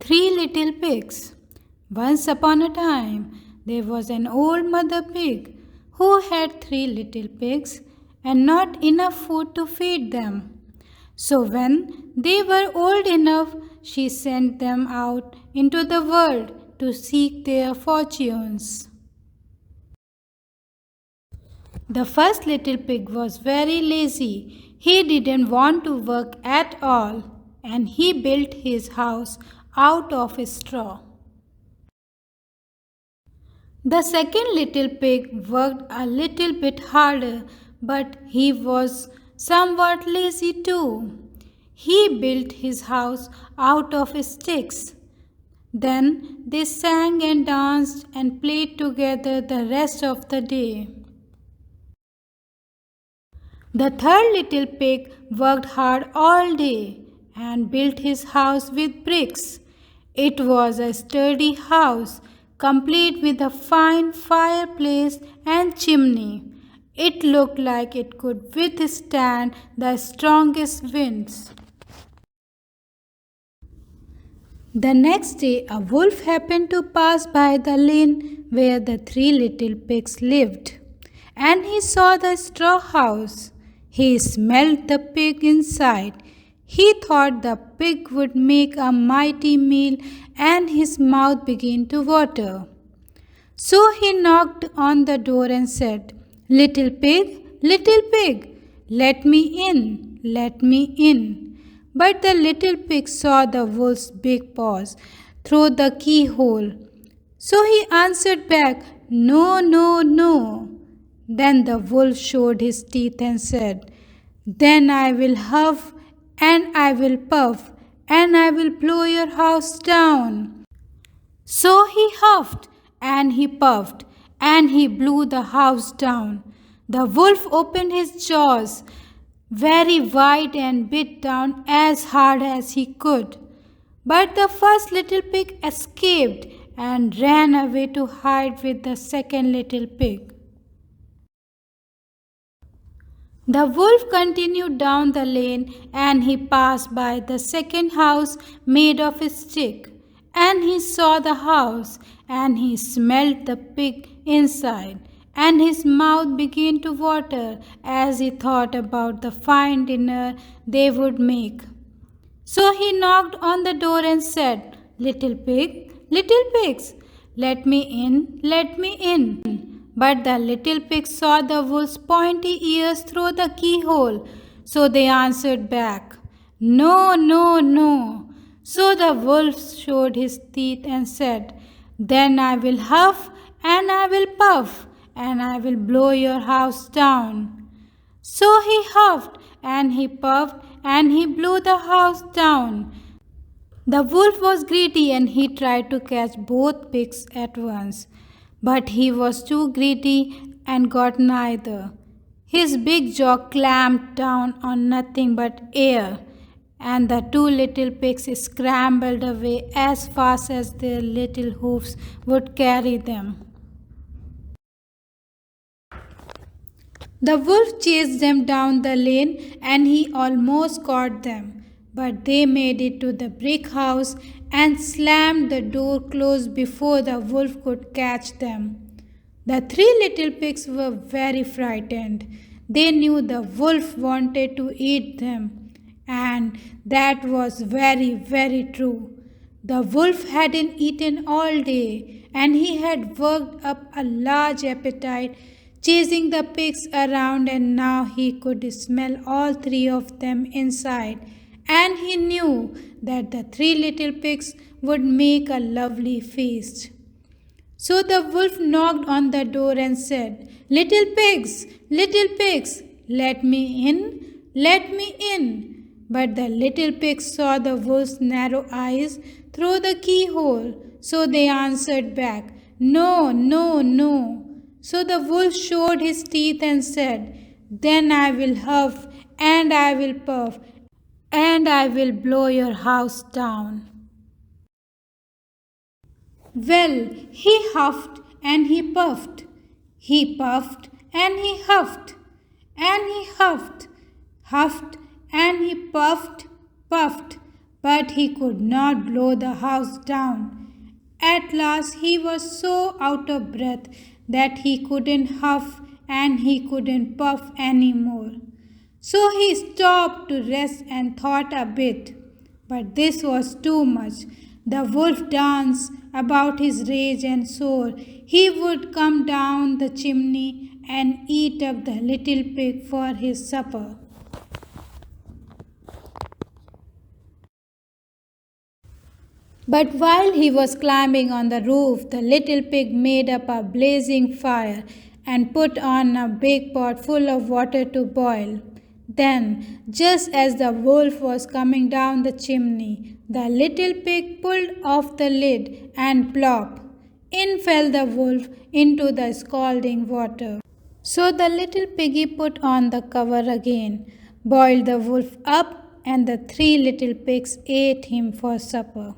Three little pigs. Once upon a time, there was an old mother pig who had three little pigs and not enough food to feed them. So, when they were old enough, she sent them out into the world to seek their fortunes. The first little pig was very lazy. He didn't want to work at all, and he built his house out of straw. The second little pig worked a little bit harder, but he was somewhat lazy too. He built his house out of sticks. Then they sang and danced and played together the rest of the day. The third little pig worked hard all day and built his house with bricks. It was a sturdy house, complete with a fine fireplace and chimney. It looked like it could withstand the strongest winds. The next day, a wolf happened to pass by the lane where the three little pigs lived, and he saw the straw house. He smelled the pig inside. He thought the pig would make a mighty meal, and his mouth began to water. So he knocked on the door and said, little pig, let me in, let me in. But the little pig saw the wolf's big paws through the keyhole. So he answered back, no, no, no. Then the wolf showed his teeth and said, then I will huff and I will puff and I will blow your house down. So he huffed and he puffed and he blew the house down. The wolf opened his jaws very wide and bit down as hard as he could. But the first little pig escaped and ran away to hide with the second little pig. The wolf continued down the lane and he passed by the second house made of stick. And he saw the house and he smelled the pig inside. And his mouth began to water as he thought about the fine dinner they would make. So he knocked on the door and said, little pigs, let me in, let me in. But the little pigs saw the wolf's pointy ears through the keyhole, so they answered back, no, no, no. So the wolf showed his teeth and said, then I will huff and I will puff and I will blow your house down. So he huffed and he puffed and he blew the house down. The wolf was greedy and he tried to catch both pigs at once. But he was too greedy and got neither. His big jaw clamped down on nothing but air, and the two little pigs scrambled away as fast as their little hoofs would carry them. The wolf chased them down the lane and he almost caught them, but they made it to the brick house and slammed the door closed before the wolf could catch them. The three little pigs were very frightened. They knew the wolf wanted to eat them, and that was very, very true. The wolf hadn't eaten all day, and he had worked up a large appetite chasing the pigs around, and now he could smell all three of them inside. And he knew that the three little pigs would make a lovely feast. So the wolf knocked on the door and said, little pigs, let me in, let me in. But the little pigs saw the wolf's narrow eyes through the keyhole, so they answered back, no, no, no. So the wolf showed his teeth and said, then I will huff and I will puff and I will blow your house down. Well, he huffed and he puffed and he huffed and he huffed and he puffed, but he could not blow the house down. At last he was so out of breath that he couldn't huff and he couldn't puff any more. So he stopped to rest and thought a bit. But this was too much. The wolf danced about his rage and swore he would come down the chimney and eat up the little pig for his supper. But while he was climbing on the roof, the little pig made up a blazing fire and put on a big pot full of water to boil. Then, just as the wolf was coming down the chimney, the little pig pulled off the lid and plop! In fell the wolf into the scalding water. So the little piggy put on the cover again, boiled the wolf up, and the three little pigs ate him for supper.